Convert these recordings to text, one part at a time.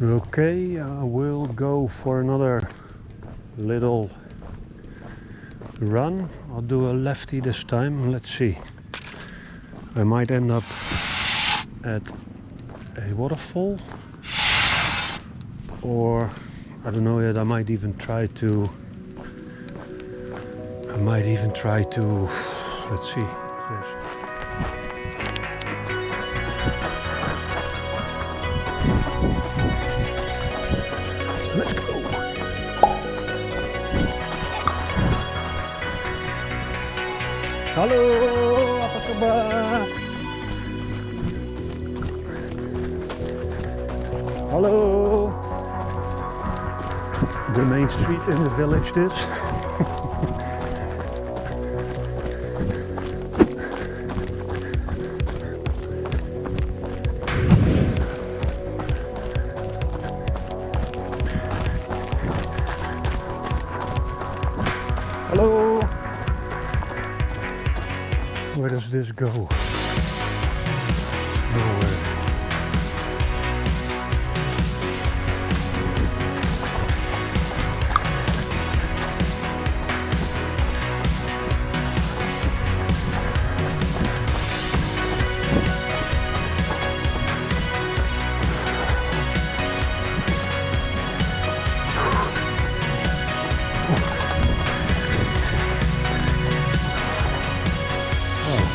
Okay, I will go for another little run. I'll do a lefty this time. Let's see. I might end up at a waterfall, or I don't know yet. I might even try to. Let's see. If there's Let's go. Halo, apa kabar? Hello. The main street in the village this. Hello. Where does this go? Nowhere.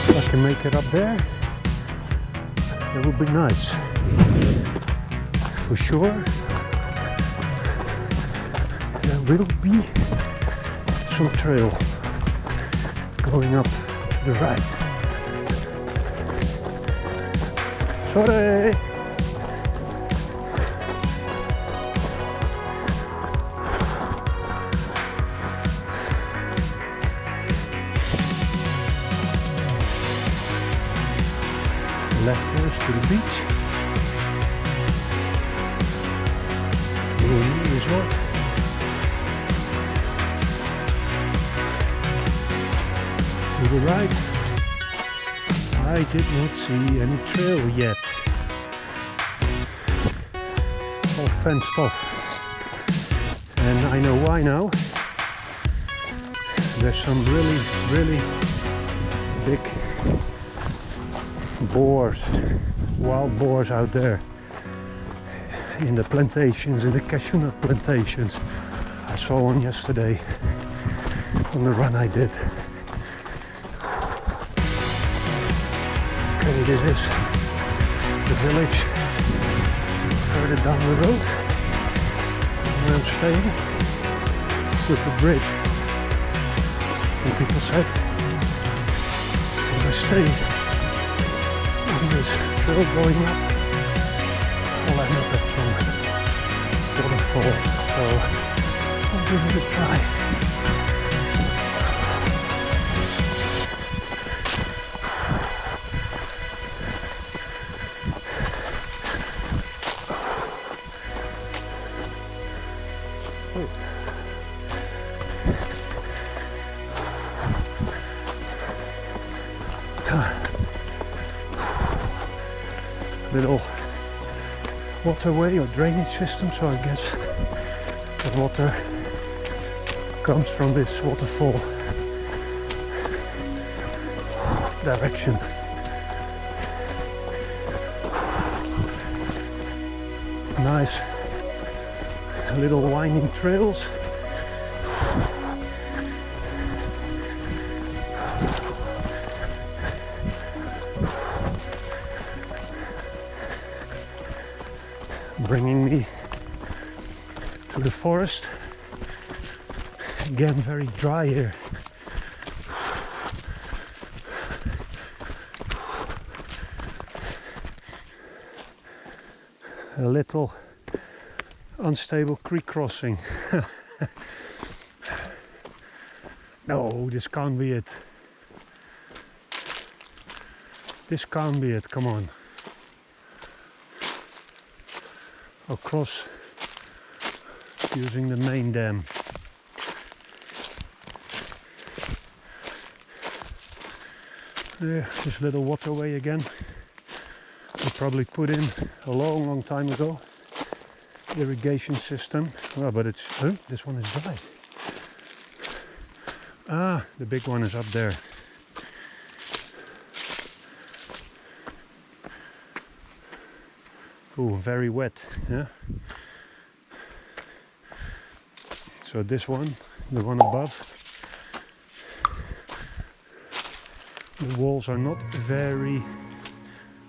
If I can make it up there, that would be nice. For sure, there will be some trail going up to the right. Sorry! Left first to the beach. Resort. To the right. I did not see any trail yet. All fenced off. And I know why now. There's some really big boars, wild boars out there in the plantations, in the cashew nut plantations. I saw one yesterday on the run I did. Okay, this is the village further down the road where I'm staying, with the bridge. And people said when I stay this trail going up, well, I'm not at some waterfall, so I'll give it a try. Little waterway or drainage system, so I guess the water comes from this waterfall direction. Nice little winding trails. Bringing me to the forest. Again, very dry here. A little unstable creek crossing. No, this can't be it. This can't be it, come on. Across using the main dam. There, this little waterway again. I probably put in a long time ago. irrigation system. Well, but it's, oh, this one is dry. Ah, the big one is up there. Oh, very wet, yeah. So this one, the one above, the walls are not very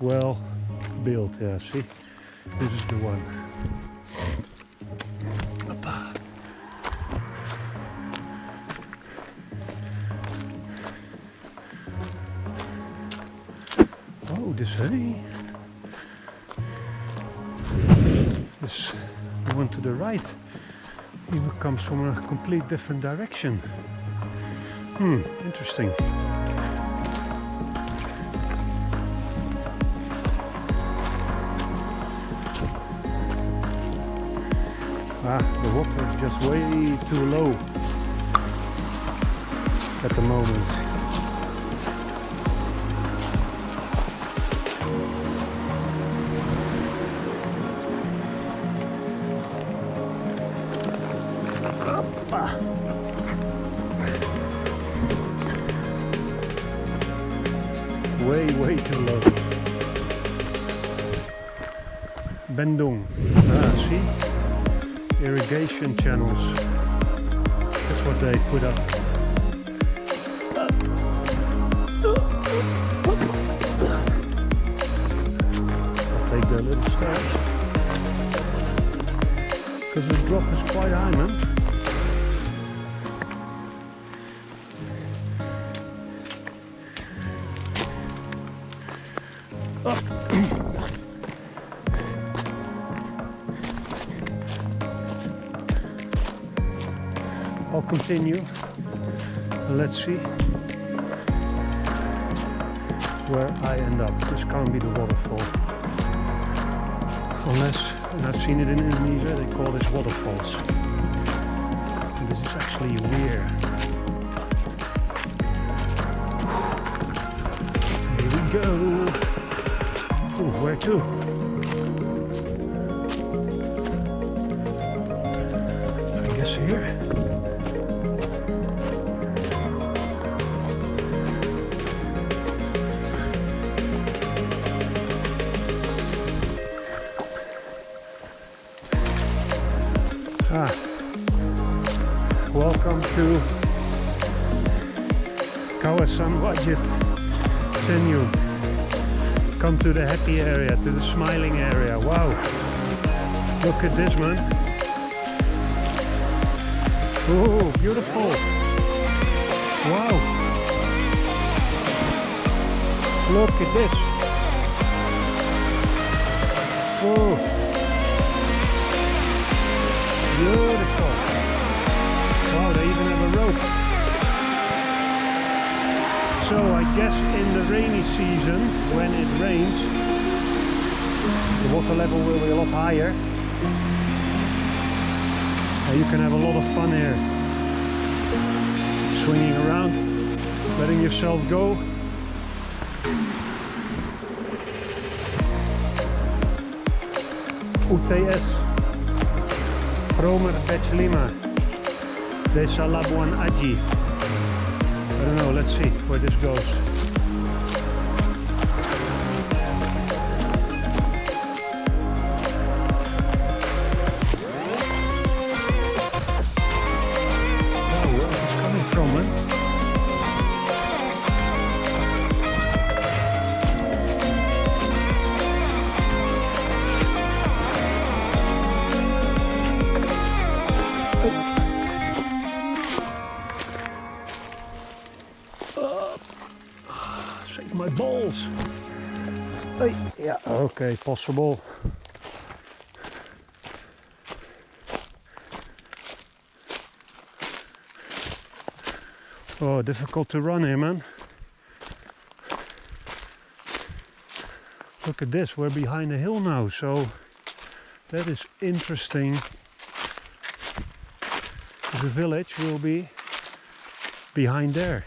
well built. Yeah, see, this is the one. Hoppa. Oh, this honey. This the one to the right even comes from a complete different direction. Interesting. The water is just way too low at the moment. Way too low. Bendung. See? Irrigation channels. That's what they put up. I'll take the little stairs. Because the drop is quite high, man. I'll continue. Let's see where I end up. This can't be the waterfall. Unless, and I've seen it in Indonesia, they call this waterfalls. And this is actually weird. Here we go. Ooh, where to? I guess here. Welcome to Kawasan Wajib Senyum. Come to the happy area, to the smiling area. Wow, look at this, man. Oh, beautiful. Wow, look at this. Oh, beautiful. Wow, they even have a rope. So I guess in the rainy season, when it rains, the water level will be a lot higher. And you can have a lot of fun here. Swinging around, letting yourself go. UTS Promer Batch Lima Desa Labuan Aji. I don't know, let's see where this goes. Wow, where is this coming from, man? Save my balls. Hey, yeah, okay, possible. Oh, difficult to run here, man. Look at this, we're behind a hill now, so that is interesting. The village will be behind there.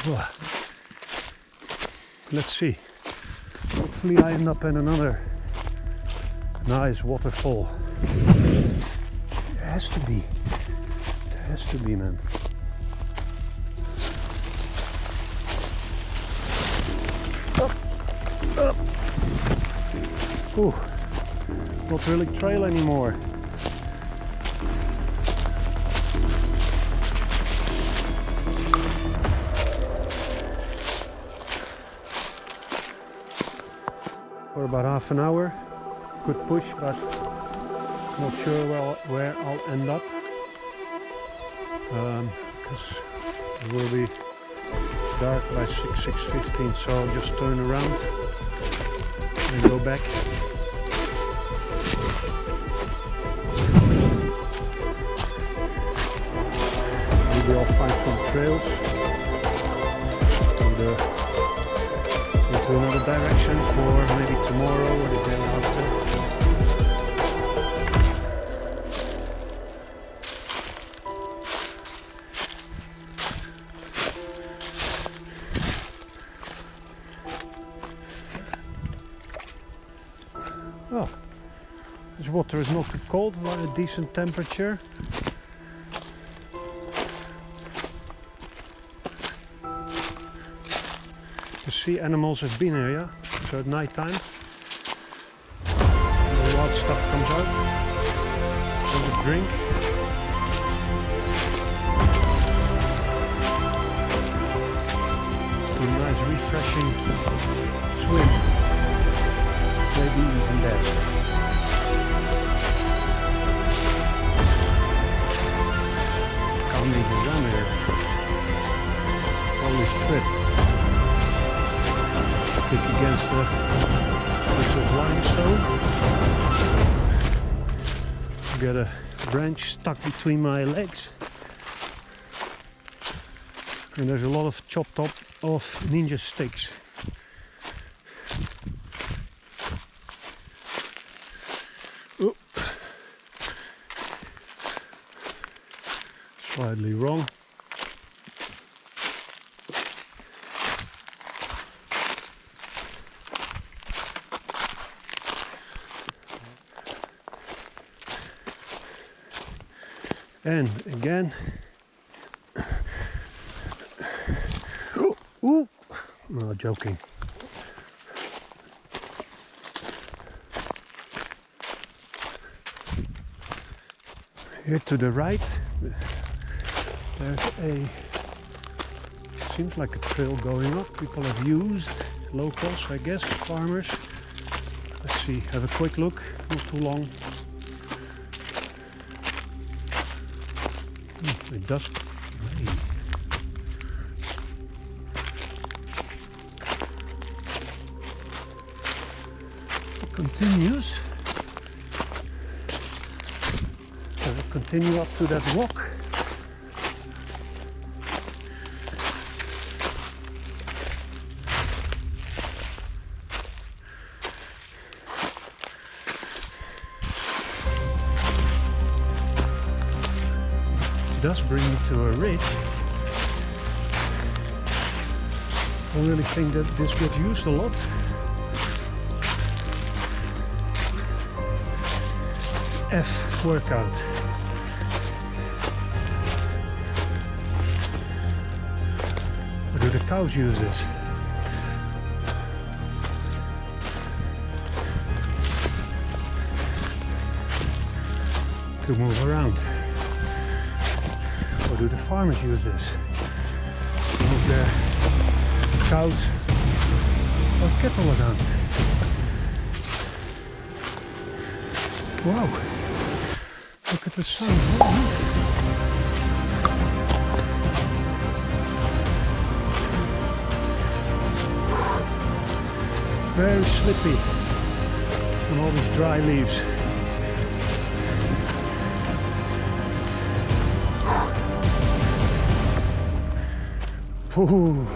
Oh. Let's see. Hopefully I end up in another nice waterfall. There has to be. There has to be, man. Up. Up. Ooh. Not really trail anymore. For about half an hour, good push, but not sure where I'll end up, because it will be dark by 6:15, so I'll just turn around and go back. Maybe I'll find some trails into another direction for maybe tomorrow or the day after. Oh, this water is not too cold, but a decent temperature. The sea animals have been here, yeah? So at night time, the wild stuff comes out. Have a drink. Do a nice refreshing swim. Maybe even that. Can't even run here. Holy trip. Against the bits of limestone. Got a branch stuck between my legs, and there's a lot of chopped up of ninja sticks. Oh. Slightly wrong. And again, ooh, no, joking. Here to the right, there's a, seems like a trail going up. People have used, locals, I guess, farmers. Let's see, have a quick look, not too long. It does rain. It continues. So we continue up to that rock. Does bring me to a ridge. I really think that this gets used a lot. F workout. Or do the cows use this? To move around. Or do the farmers use this? To move their cows or cattle around? Wow! Look at the sun. Very slippy on all these dry leaves. Ooh.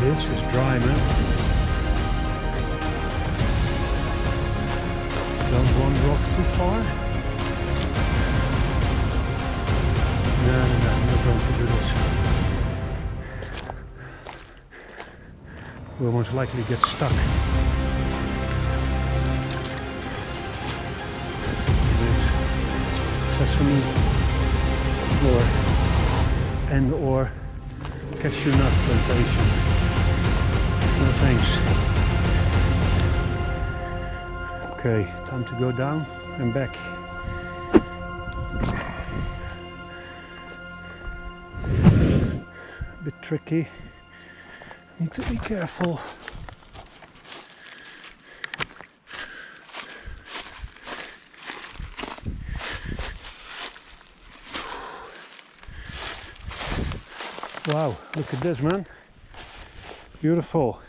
This is dry, man. Don't want wander off too far. No, I'm not going to do this. We'll most likely get stuck. This sesame or cashew nut plantation. No thanks. Okay, time to go down and back. A bit tricky. Need to be careful. Wow, look at this, man. Beautiful.